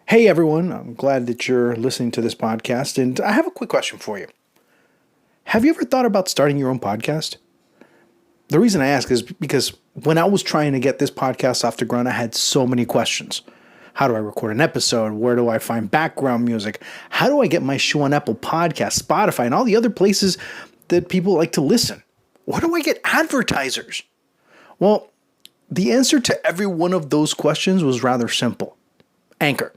Hey everyone, I'm glad that you're listening to this podcast, and I have a quick question for you. Have you ever thought about starting your own podcast? The reason I ask is because when I was trying to get this podcast off the ground, I had so many questions. How do I record an episode? Where do I find background music? How do I get my show on Apple Podcasts, Spotify, and all the other places that people like to listen? Where do I get advertisers? Well, the answer to every one of those questions was rather simple. Anchor.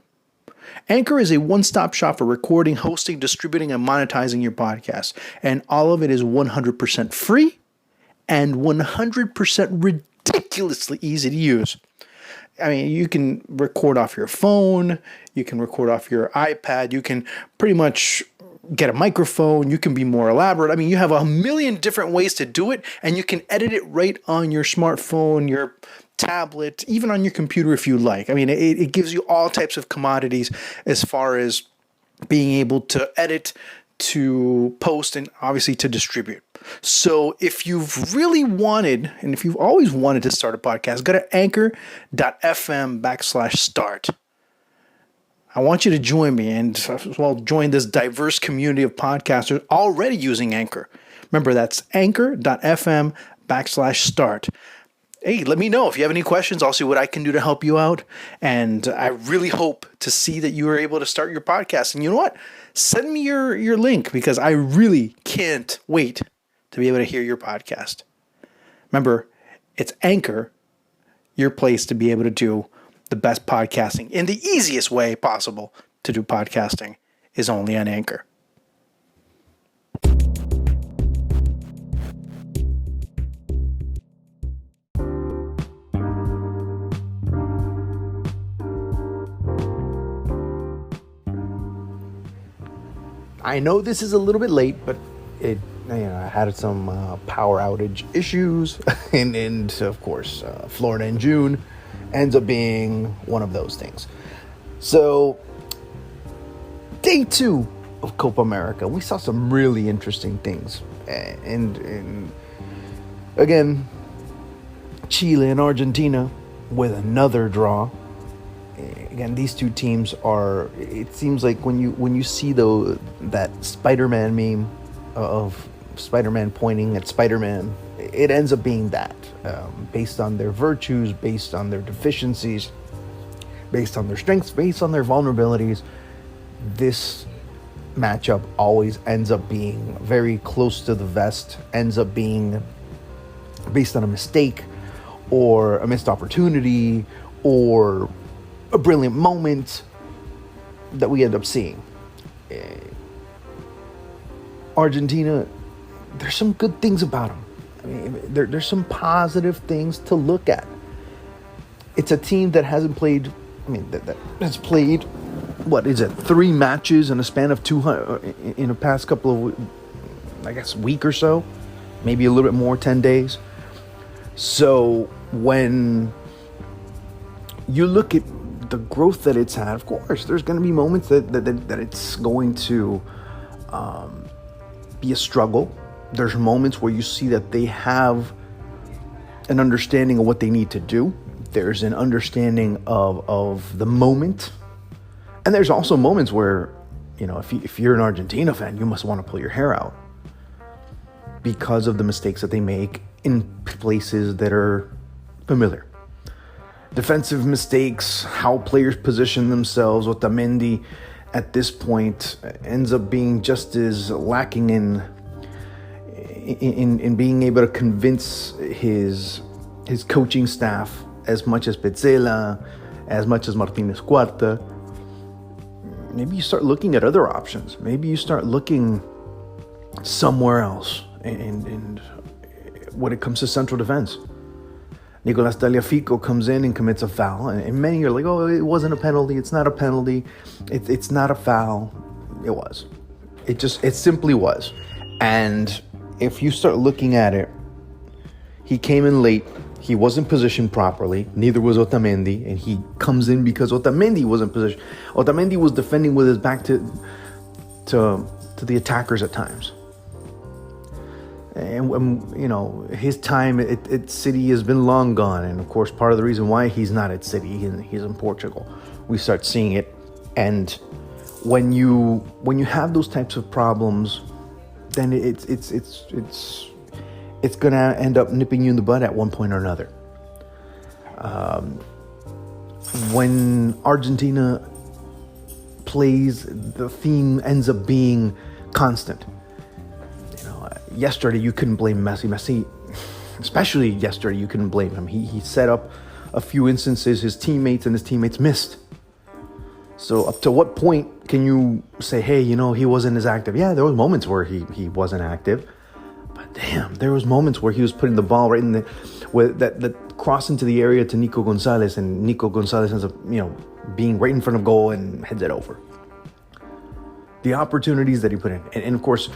Anchor is a one-stop shop for recording, hosting, distributing, and monetizing your podcast. And all of it is 100% free and 100% ridiculously easy to use. I mean, you can record off your phone, you can record off your iPad, you can pretty much get a microphone, you can be more elaborate. I mean, you have a million different ways to do it, and you can edit it right on your smartphone, your tablet, even on your computer if you like. I mean, it gives you all types of commodities as far as being able to edit, to post, and obviously to distribute. So if you've really wanted, and if you've always wanted to start a podcast, go to anchor.fm/start. I want you to join me and as well join this diverse community of podcasters already using Anchor. Remember, that's anchor.fm/start. Hey, let me know if you have any questions. I'll see what I can do to help you out. And I really hope to see that you are able to start your podcast. And you know what? Send me your link because I really can't wait to be able to hear your podcast. Remember, it's Anchor, your place to be able to do the best podcasting. And the easiest way possible to do podcasting is only on Anchor. I know this is a little bit late, but I had some power outage issues, and of course, Florida in June ends up being one of those things. So, day 2 of Copa America, we saw some really interesting things, and again, Chile and Argentina with another draw. Again, these two teams are, it seems like when you see that Spider-Man meme of Spider-Man pointing at Spider-Man, it ends up being that, based on their virtues, based on their deficiencies, based on their strengths, based on their vulnerabilities. This matchup always ends up being very close to the vest, ends up being based on a mistake or a missed opportunity or a brilliant moment that we end up seeing. Argentina, there's some good things about them. I mean, there's some positive things to look at. It's a team that hasn't played, that has played, 3 matches in a span of 200, in the past couple of, week or so, maybe a little bit more, 10 days. So when you look at the growth that it's had, of course, there's going to be moments that it's going to be a struggle. There's moments where you see that they have an understanding of what they need to do. There's an understanding of the moment. And there's also moments where, if you're an Argentina fan, you must want to pull your hair out because of the mistakes that they make in places that are familiar. Defensive mistakes, how players position themselves. Otamendi at this point ends up being just as lacking in being able to convince his coaching staff as much as Petzela, as much as Martinez Cuarta. Maybe you start looking at other options. Maybe you start looking somewhere else. And when it comes to central defense, Nicolas Tagliafico comes in and commits a foul, and many are like, "Oh, it wasn't a penalty. It's not a penalty. It's not a foul." It was. It simply was. And if you start looking at it, he came in late. He wasn't positioned properly. Neither was Otamendi, and he comes in because Otamendi wasn't positioned. Otamendi was defending with his back to the attackers at times. And his time at City has been long gone. And of course, part of the reason why he's not at City, he's in Portugal. We start seeing it And when you have those types of problems, then it's gonna end up nipping you in the butt at one point or another. When Argentina plays, the theme ends up being constant. Yesterday you couldn't blame Messi, especially yesterday you couldn't blame him. He set up a few instances his teammates missed. So up to what point can you say, hey, he wasn't as active? Yeah, there was moments where he wasn't active, but damn, there was moments where he was putting the ball right in that cross into the area to Nico Gonzalez, and Nico Gonzalez ends up, being right in front of goal and heads it over. The opportunities that he put in, and of course,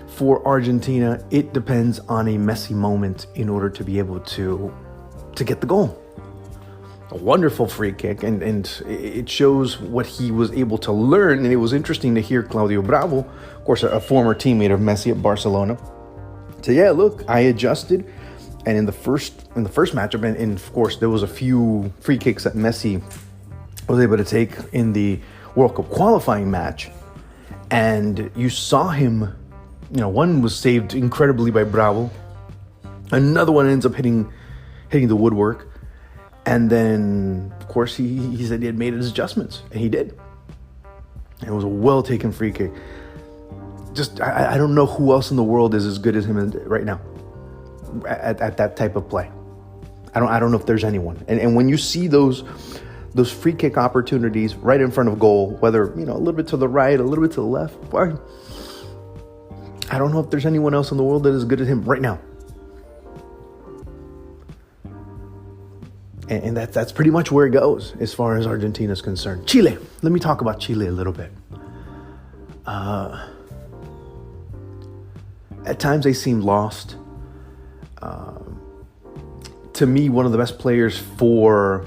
for Argentina, it depends on a Messi moment in order to be able to get the goal. A wonderful free kick, and it shows what he was able to learn. And it was interesting to hear Claudio Bravo, of course, a former teammate of Messi at Barcelona, say, yeah, look, I adjusted. And in the first matchup, and of course, there was a few free kicks that Messi was able to take in the World Cup qualifying match. And you saw him, one was saved incredibly by Bravo. Another one ends up hitting the woodwork. And then, of course, he said he had made his adjustments, and he did. And it was a well-taken free kick. Just, I don't know who else in the world is as good as him right now at that type of play. I don't know if there's anyone. And when you see those free kick opportunities right in front of goal, whether, a little bit to the right, a little bit to the left, I don't know if there's anyone else in the world that is as good as him right now. And that's pretty much where it goes as far as Argentina is concerned. Chile. Let me talk about Chile a little bit. At times they seem lost. To me, one of the best players for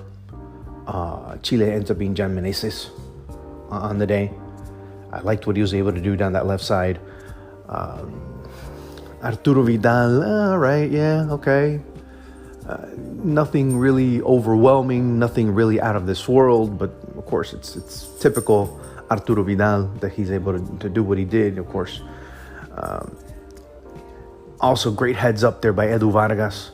Chile ends up being Jan Meneses on the day. I liked what he was able to do down that left side. Arturo Vidal, all right, yeah, okay. Nothing really overwhelming, nothing really out of this world, but of course it's typical Arturo Vidal that he's able to do what he did, of course. Also great heads up there by Edu Vargas.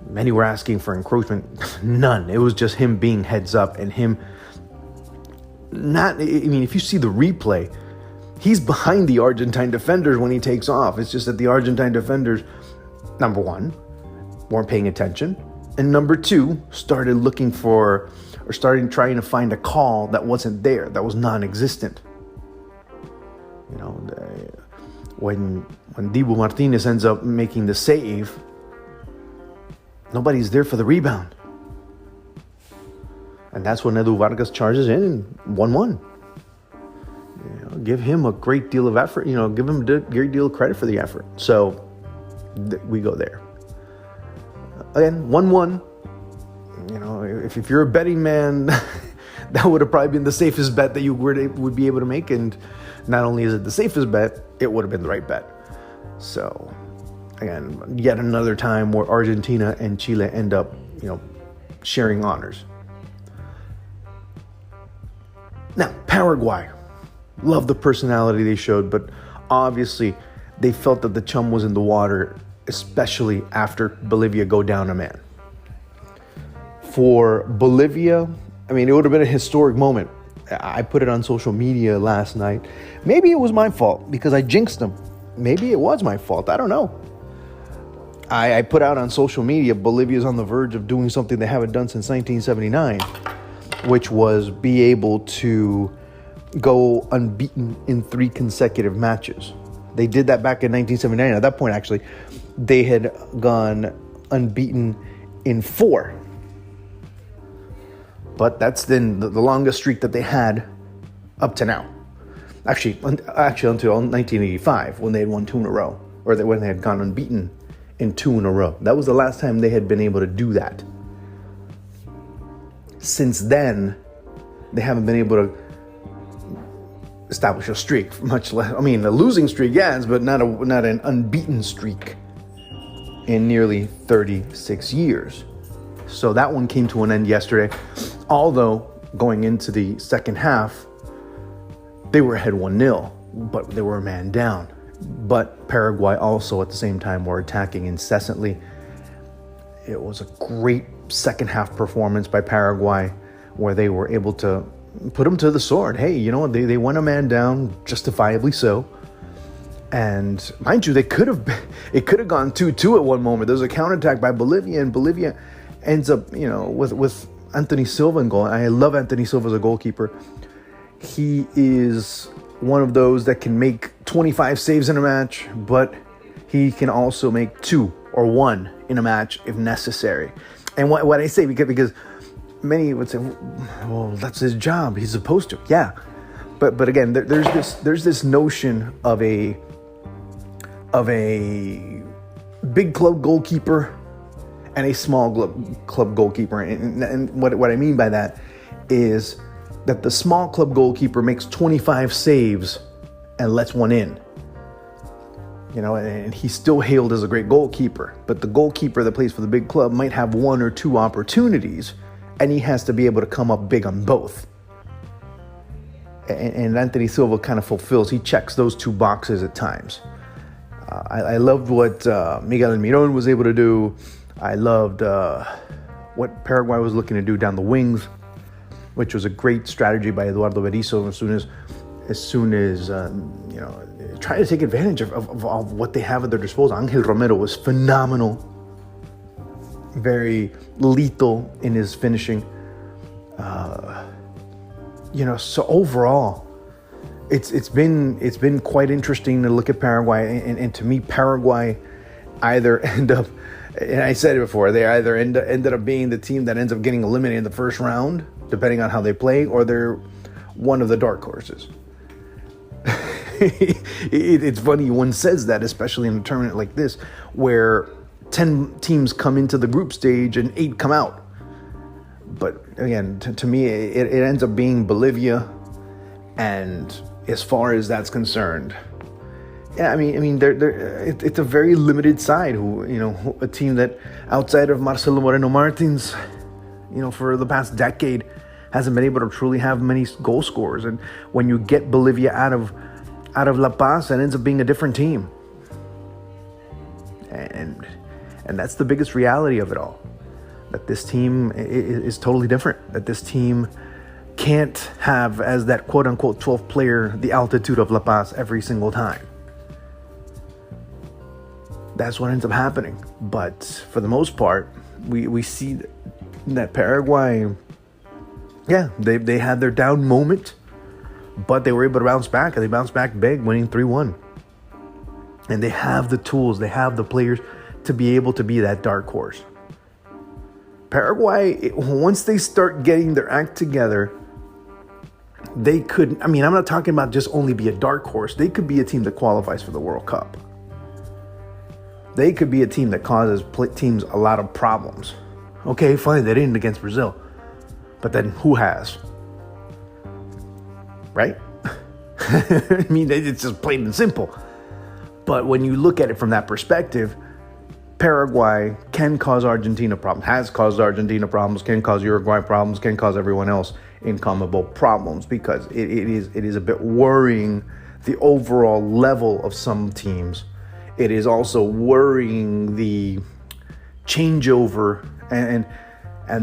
Many were asking for encroachment. None. It was just him being heads up and him if you see the replay, he's behind the Argentine defenders when he takes off. It's just that the Argentine defenders, number one, weren't paying attention, and number two, started trying to find a call that wasn't there, that was non-existent. When Dibu Martinez ends up making the save, nobody's there for the rebound, and that's when Edu Vargas charges in and 1-1. Give him a great deal of effort. Give him a great deal of credit for the effort. So we go there. Again, 1-1. If you're a betting man, that would have probably been the safest bet that you would be able to make. And not only is it the safest bet, it would have been the right bet. So, again, yet another time where Argentina and Chile end up, sharing honors. Now, Paraguay. Love the personality they showed, but obviously they felt that the chum was in the water, especially after Bolivia go down a man. For Bolivia, it would have been a historic moment. I put it on social media last night. Maybe it was my fault because I jinxed them. Maybe it was my fault. I don't know. I put out on social media, Bolivia's on the verge of doing something they haven't done since 1979, which was be able to go unbeaten in 3 consecutive matches. They did that back in 1979. At that point, actually, they had gone unbeaten in 4. But that's then the longest streak that they had up to now. Actually until 1985, when they had won 2 in a row, or when they had gone unbeaten in 2 in a row. That was the last time they had been able to do that. Since then, they haven't been able to establish a streak, much less, a losing streak, yes, but not an unbeaten streak in nearly 36 years. So that one came to an end yesterday. Although going into the second half, They were ahead 1-0, but they were a man down. But Paraguay also at the same time were attacking incessantly. It was a great second half performance by Paraguay where they were able to put them to the sword. Hey, you know what? They went a man down, justifiably so. And mind you, it could have gone 2-2 at one moment. There was a counterattack by Bolivia, and Bolivia ends up, with Anthony Silva in goal. I love Anthony Silva as a goalkeeper. He is one of those that can make 25 saves in a match, but he can also make 2 or 1 in a match if necessary. And what I say, because many would say, well, that's his job. He's supposed to. Yeah. But again, there's this notion of a big club goalkeeper and a small club goalkeeper. And what I mean by that is that the small club goalkeeper makes 25 saves and lets one in. And he's still hailed as a great goalkeeper. But the goalkeeper that plays for the big club might have 1 or 2 opportunities, and he has to be able to come up big on both. And Anthony Silva kind of fulfills. He checks those 2 boxes at times. I loved what Miguel Almirón was able to do. I loved what Paraguay was looking to do down the wings, which was a great strategy by Eduardo Berizzo. As soon as try to take advantage of what they have at their disposal. Angel Romero was phenomenal, very lethal in his finishing. So overall, it's been quite interesting to look at Paraguay, and to me, Paraguay either end up, and I said it before, they either ended up being the team that ends up getting eliminated in the first round, depending on how they play, or they're one of the dark horses. It's funny one says that, especially in a tournament like this, where 10 teams come into the group stage and 8 come out. But again, to me, it ends up being Bolivia, and as far as that's concerned, yeah, I mean, it's a very limited side. A team that outside of Marcelo Moreno Martins, for the past decade, hasn't been able to truly have many goal scorers. And when you get Bolivia out of La Paz, it ends up being a different team. And that's the biggest reality of it all. That this team is totally different. That this team can't have, as that quote-unquote 12th player, the altitude of La Paz every single time. That's what ends up happening. But for the most part, we see that Paraguay, yeah, they had their down moment, but they were able to bounce back, and they bounced back big, winning 3-1. And they have the tools, they have the players to be able to be that dark horse. Paraguay, once they start getting their act together, they could, I'm not talking about just only be a dark horse. They could be a team that qualifies for the World Cup. They could be a team that causes teams a lot of problems. Okay, fine, they didn't against Brazil. But then who has? Right? It's just plain and simple. But when you look at it from that perspective, Paraguay can cause Argentina problems, has caused Argentina problems, can cause Uruguay problems, can cause everyone else in CONMEBOL problems, because it is a bit worrying the overall level of some teams. It is also worrying the changeover and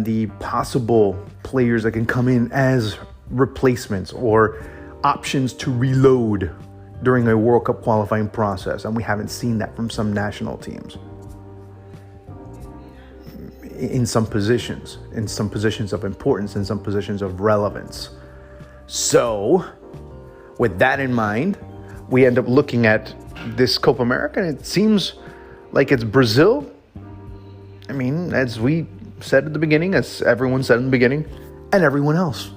the possible players that can come in as replacements or options to reload during a World Cup qualifying process. And we haven't seen that from some national teams. In some positions of importance, in some positions of relevance. So, with that in mind, we end up looking at this Copa America, and it seems like it's Brazil. As we said at the beginning, as everyone said in the beginning, and everyone else.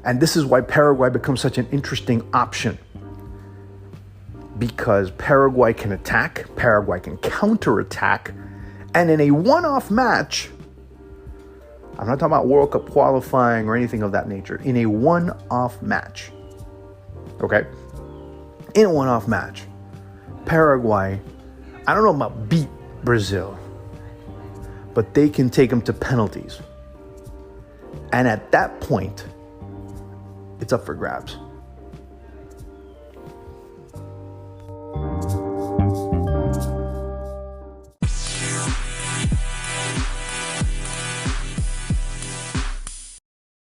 And this is why Paraguay becomes such an interesting option. Because Paraguay can attack, Paraguay can counterattack, and in a one-off match, I'm not talking about World Cup qualifying or anything of that nature. In a one-off match, okay? In a one-off match, Paraguay, I don't know about beat Brazil, but they can take them to penalties. And at that point, it's up for grabs.